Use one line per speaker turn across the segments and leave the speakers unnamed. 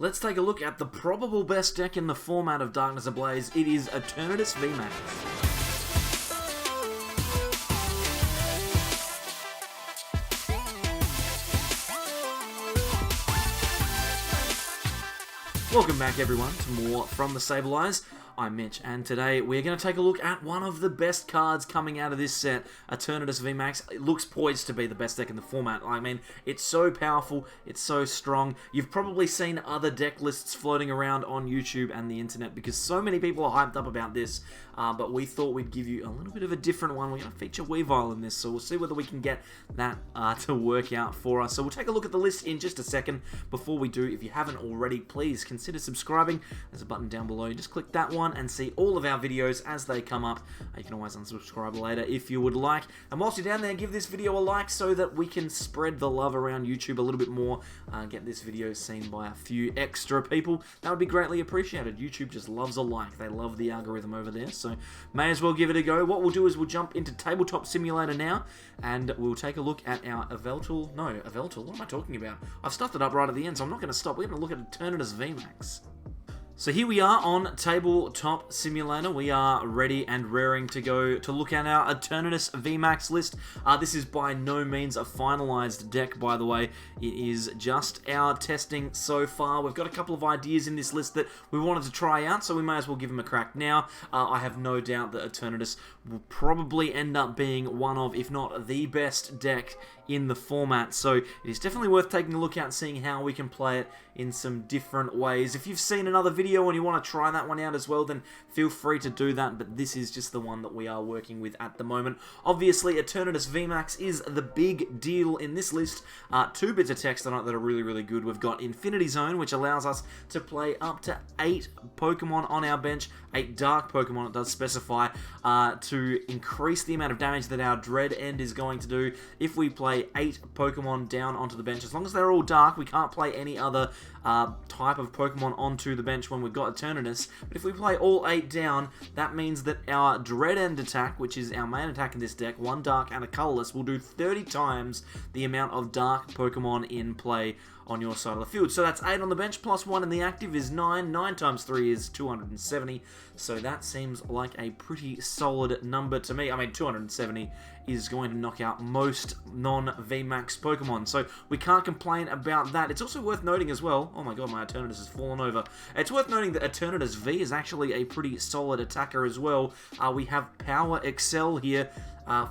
Let's take a look at the probable best deck in the format of Darkness Ablaze. It is Eternatus Vmax. Welcome back everyone to more from the Sableyes. I'm Mitch, and today we're going to take a look at one of the best cards coming out of this set, Eternatus Vmax. It looks poised to be the best deck in the format. I mean, it's so powerful, it's so strong. You've probably seen other deck lists floating around on YouTube and the internet because so many people are hyped up about this, but we thought we'd give you a little bit of a different one. We're going to feature Weavile in this, so we'll see whether we can get that to work out for us. So we'll take a look at the list in just a second. Before we do, if you haven't already, please consider subscribing. There's a button down below. You just click that one and see all of our videos as they come up. You can always unsubscribe later if you would like. And whilst you're down there, give this video a like so that we can spread the love around YouTube a little bit more, get this video seen by a few extra people. That would be greatly appreciated. YouTube just loves a like. They love the algorithm over there, so may as well give it a go. What we'll do is we'll jump into Tabletop Simulator now, and we'll take a look at our Eveltal, what am I talking about? I've stuffed it up right at the end, so I'm not going to stop. We're going to look at Eternatus Vmax. So here we are on Tabletop Simulator. We are ready and raring to go to look at our Eternatus Vmax list. This is by no means a finalized deck, by the way. It is just our testing so far. We've got a couple of ideas in this list that we wanted to try out, so we may as well give them a crack now. I have no doubt that Eternatus will probably end up being one of, if not the best deck in the format, so it is definitely worth taking a look at and seeing how we can play it in some different ways. If you've seen another video and you want to try that one out as well, then feel free to do that, but this is just the one that we are working with at the moment. Obviously, Eternatus Vmax is the big deal in this list. Two bits of text on it that are really, really good. We've got Infinity Zone, which allows us to play up to 8 Pokemon on our bench, 8 dark Pokemon, it does specify, to increase the amount of damage that our Dread End is going to do. If we play 8 Pokemon down onto the bench, as long as they're all dark, we can't play any other type of Pokemon onto the bench when we've got Eternatus. But if we play all 8 down, that means that our Dread End attack, which is our main attack in this deck, 1 dark and a colorless, will do 30 times the amount of dark Pokemon in play on your side of the field. So that's 8 on the bench, plus 1 in the active is 9. 9 times 3 is 270. So that seems like a pretty solid number to me. I mean, 270 is going to knock out most non-VMAX Pokemon. So we can't complain about that. It's also worth noting as well, oh my god, my Eternatus has fallen over. It's worth noting that Eternatus V is actually a pretty solid attacker as well. We have Power Excel here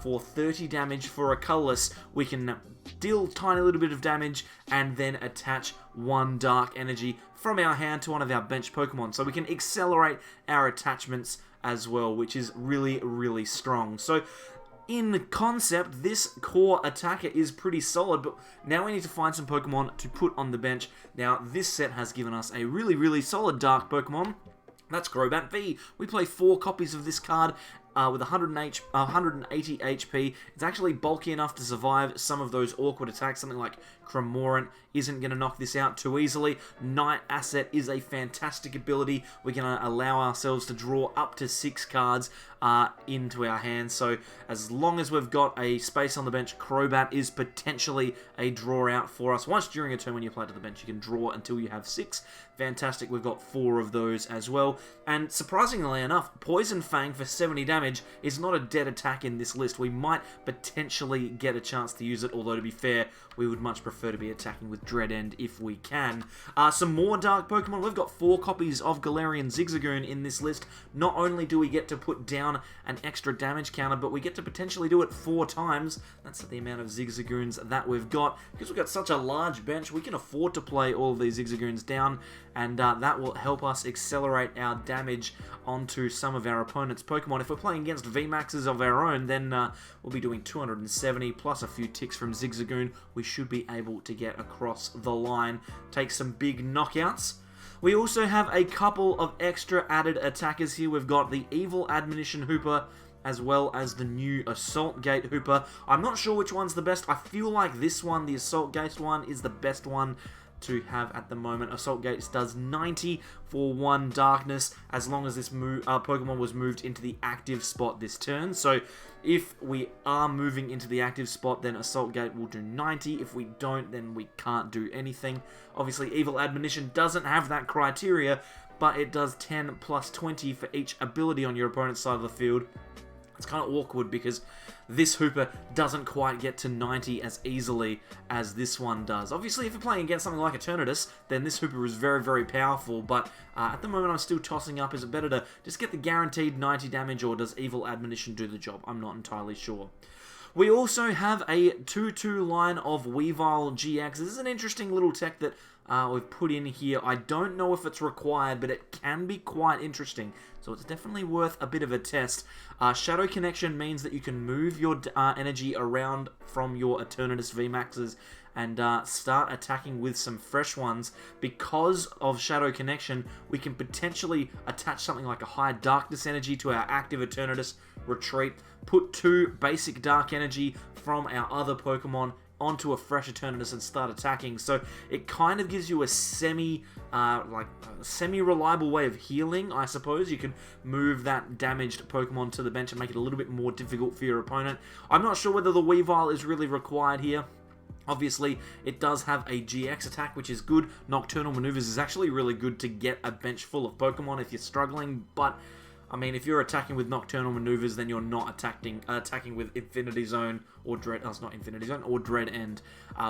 for 30 damage for a colorless. We can deal tiny little bit of damage and then attach 1 dark energy from our hand to one of our bench Pokemon. So we can accelerate our attachments as well, which is really, really strong. So in concept, this core attacker is pretty solid, but now we need to find some Pokemon to put on the bench. Now, this set has given us a really, really solid dark Pokemon. That's Crobat V. We play 4 copies of this card with 180 HP. It's actually bulky enough to survive some of those awkward attacks. Something like Cramorant isn't going to knock this out too easily. Night Asset is a fantastic ability. We're going to allow ourselves to draw up to 6 cards into our hands. So as long as we've got a space on the bench, Crobat is potentially a draw out for us. Once during a turn when you play to the bench, you can draw until you have 6. Fantastic. We've got 4 of those as well. And surprisingly enough, Poison Fang for 70 damage is not a dead attack in this list. We might potentially get a chance to use it, although to be fair, we would much prefer to be attacking with Dread End if we can. Some more dark Pokemon. We've got 4 copies of Galarian Zigzagoon in this list. Not only do we get to put down an extra damage counter, but we get to potentially do it 4 times. That's the amount of Zigzagoons that we've got. Because we've got such a large bench, we can afford to play all of these Zigzagoons down, and that will help us accelerate our damage onto some of our opponent's Pokemon. If we're playing against VMAXs of our own, then we'll be doing 270 plus a few ticks from Zigzagoon. We should be able to get across the line, take some big knockouts. We also have a couple of extra added attackers here. We've got the Evil Admonition Hooper, as well as the new Assault Gate Hooper. I'm not sure which one's the best. I feel like this one, the Assault Gate one, is the best one. to have at the moment. Assault Gates does 90 for 1 darkness as long as this Pokemon was moved into the active spot this turn. So if we are moving into the active spot, then Assault Gate will do 90. If we don't, then we can't do anything. Obviously, Evil Admonition doesn't have that criteria, but it does 10 plus 20 for each ability on your opponent's side of the field. It's kind of awkward because this Hooper doesn't quite get to 90 as easily as this one does. Obviously, if you're playing against something like Eternatus, then this Hooper is very, very powerful, but at the moment I'm still tossing up, is it better to just get the guaranteed 90 damage, or does Evil Admonition do the job? I'm not entirely sure. We also have a 2-2 line of Weavile GX. This is an interesting little tech that we've put in here. I don't know if it's required, but it can be quite interesting. So it's definitely worth a bit of a test. Shadow Connection means that you can move your energy around from your Eternatus Vmaxes and start attacking with some fresh ones. Because of Shadow Connection, we can potentially attach something like a high Darkness energy to our active Eternatus, retreat, put 2 basic Dark energy from our other Pokemon onto a fresh Eternatus and start attacking. So it kind of gives you a semi-reliable way of healing, I suppose. You can move that damaged Pokemon to the bench and make it a little bit more difficult for your opponent. I'm not sure whether the Weavile is really required here. Obviously, it does have a GX attack, which is good. Nocturnal Maneuvers is actually really good to get a bench full of Pokemon if you're struggling, but I mean, if you're attacking with Nocturnal Maneuvers, then you're not attacking with Infinity Zone or Dread... Oh, it's not Infinity Zone, or Dread End,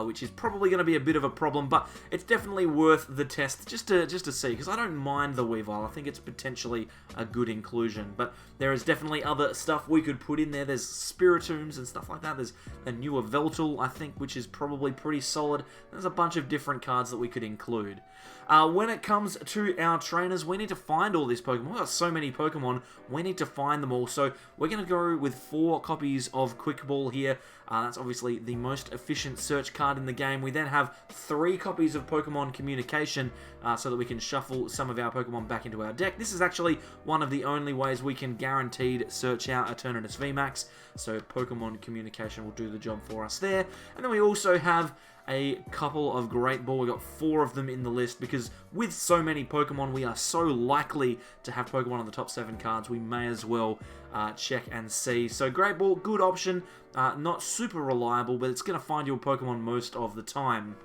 which is probably going to be a bit of a problem, but it's definitely worth the test just to see, because I don't mind the Weavile. I think it's potentially a good inclusion, but there is definitely other stuff we could put in there. There's Spiritombs and stuff like that. There's a newer Veltal, I think, which is probably pretty solid. There's a bunch of different cards that we could include. When it comes to our trainers, we need to find all these Pokemon. We've got so many Pokemon, we need to find them all. So we're going to go with 4 copies of Quick Ball here. That's obviously the most efficient search card in the game. We then have 3 copies of Pokemon Communication so that we can shuffle some of our Pokemon back into our deck. This is actually one of the only ways we can guaranteed search out Eternatus Vmax. So Pokemon Communication will do the job for us there. And then we also have a couple of Great Ball. We've got 4 of them in the list because with so many Pokemon, we are so likely to have Pokemon on the top 7 cards. We may as well check and see. So Great Ball, good option. Not super reliable, but it's going to find your Pokemon most of the time.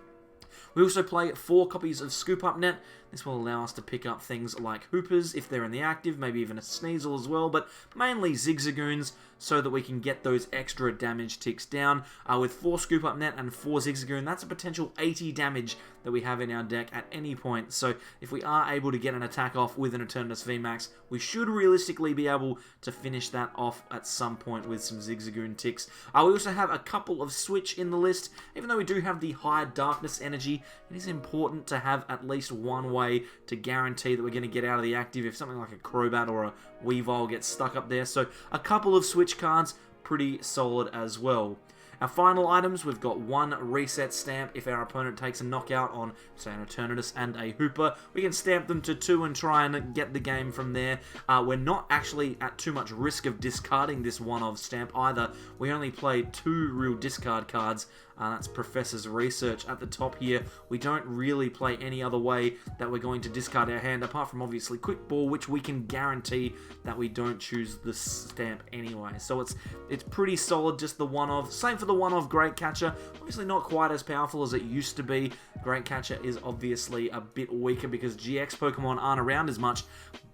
We also play 4 copies of Scoop Up Net. This will allow us to pick up things like Hoopers if they're in the active, maybe even a Sneasel as well, but mainly Zigzagoons so that we can get those extra damage ticks down. With 4 Scoop Up Net and 4 Zigzagoon, that's a potential 80 damage that we have in our deck at any point. So if we are able to get an attack off with an Eternatus Vmax, we should realistically be able to finish that off at some point with some Zigzagoon ticks. We also have a couple of Switch in the list. Even though we do have the high Darkness energy, it is important to have at least one way to guarantee that we're going to get out of the active if something like a Crobat or a Weavile gets stuck up there. So a couple of Switch cards, pretty solid as well. Our final items, we've got 1 reset stamp. If our opponent takes a knockout on, say, an Eternatus and a Hooper, we can stamp them to 2 and try and get the game from there. We're not actually at too much risk of discarding this one-of stamp either. We only play 2 real discard cards. That's Professor's Research at the top here. We don't really play any other way that we're going to discard our hand, apart from obviously Quick Ball, which we can guarantee that we don't choose the stamp anyway. So it's pretty solid, just the one-of. Same for the one-of Great Catcher. Obviously not quite as powerful as it used to be. Great Catcher is obviously a bit weaker because GX Pokemon aren't around as much.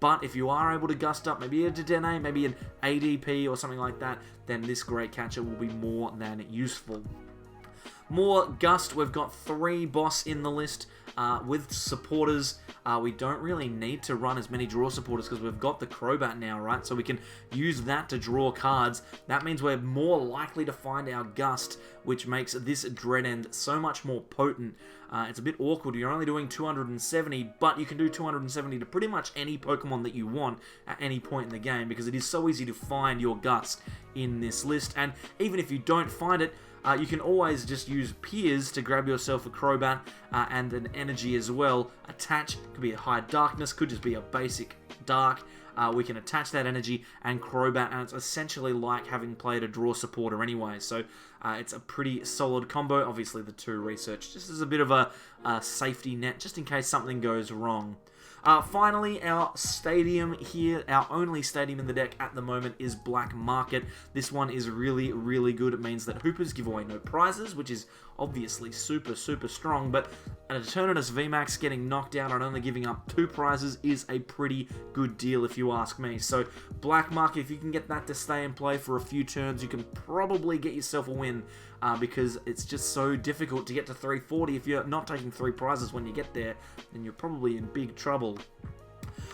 But if you are able to gust up maybe a Dedenne, maybe an ADP or something like that, then this Great Catcher will be more than useful. More Gust, we've got 3 boss in the list. With supporters, we don't really need to run as many draw supporters because we've got the Crobat now, right? So we can use that to draw cards. That means we're more likely to find our Gust, which makes this Dread End so much more potent. It's a bit awkward. You're only doing 270, but you can do 270 to pretty much any Pokemon that you want at any point in the game because it is so easy to find your Gust in this list. And even if you don't find it, you can always just use Peers to grab yourself a Crobat and an energy as well. Attach, could be a high Darkness, could just be a basic Dark. We can attach that energy and Crobat, and it's essentially like having played a draw supporter anyway. So it's a pretty solid combo. Obviously, the 2 research just as a bit of a safety net, just in case something goes wrong. Finally, our stadium here, our only stadium in the deck at the moment is Black Market. This one is really, really good. It means that Hoopers give away no prizes, which is obviously super, super strong, but an Eternatus Vmax getting knocked out and only giving up 2 prizes is a pretty good deal if you ask me. So Black Market, if you can get that to stay in play for a few turns, you can probably get yourself a win, because it's just so difficult to get to 340. If you're not taking 3 prizes when you get there, then you're probably in big trouble.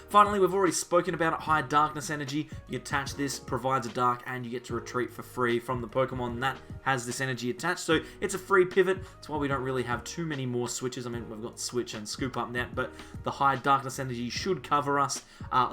Finally, we've already spoken about it, high darkness energy. You attach this, provides a dark, and you get to retreat for free from the Pokemon that has this energy attached. So it's a free pivot. That's why we don't really have too many more switches. I mean, we've got Switch and Scoop Up Net, but the high darkness energy should cover us.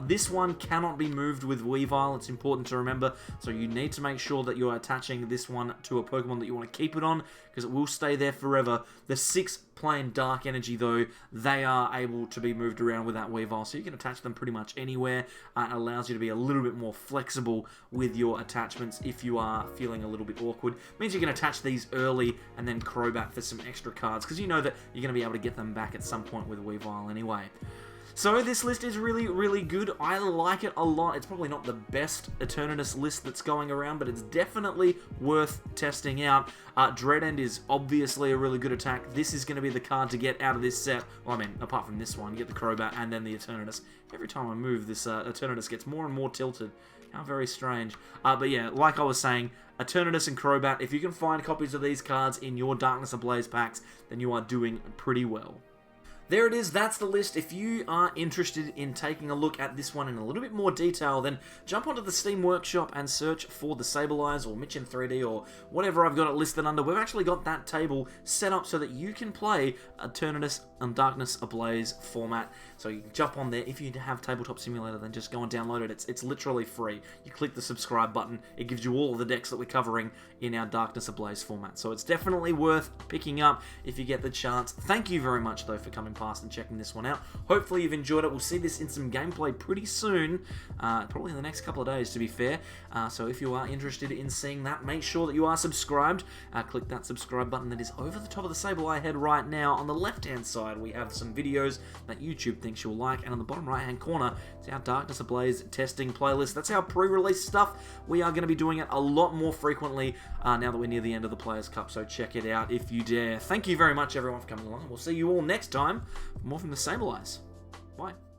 This one cannot be moved with Weavile. It's important to remember. So you need to make sure that you're attaching this one to a Pokemon that you want to keep it on, because it will stay there forever. The 6 plain dark energy, though, they are able to be moved around with that Weavile, so you can attach them pretty much anywhere. It allows you to be a little bit more flexible with your attachments if you are feeling a little bit awkward. Means you can attach these early and then Crobat for some extra cards, because you know that you're going to be able to get them back at some point with Weavile anyway. So this list is really, really good. I like it a lot. It's probably not the best Eternatus list that's going around, but it's definitely worth testing out. Dread End is obviously a really good attack. This is going to be the card to get out of this set. Well, I mean, apart from this one, you get the Crobat and then the Eternatus. Every time I move, this Eternatus gets more and more tilted. How very strange. But yeah, like I was saying, Eternatus and Crobat, if you can find copies of these cards in your Darkness Ablaze packs, then you are doing pretty well. There it is, that's the list. If you are interested in taking a look at this one in a little bit more detail, then jump onto the Steam Workshop and search for the Sableyes or Mitch in 3D or whatever I've got it listed under. We've actually got that table set up so that you can play Eternatus and Darkness Ablaze format. So you can jump on there. If you have Tabletop Simulator, then just go and download it. It's literally free. You click the subscribe button. It gives you all of the decks that we're covering in our Darkness Ablaze format. So it's definitely worth picking up if you get the chance. Thank you very much, though, for coming past and checking this one out. Hopefully you've enjoyed it. We'll see this in some gameplay pretty soon, probably in the next couple of days, to be fair. So if you are interested in seeing that, make sure that you are subscribed. Click that subscribe button that is over the top of the Sableye head right now. On the left-hand side, we have some videos that YouTube thinks you'll like, and on the bottom right-hand corner, it's our Darkness Ablaze testing playlist. That's our pre-release stuff. We are going to be doing it a lot more frequently now that we're near the end of the Players' Cup, so check it out if you dare. Thank you very much, everyone, for coming along. We'll see you all next time for more from the Sableyes. Bye.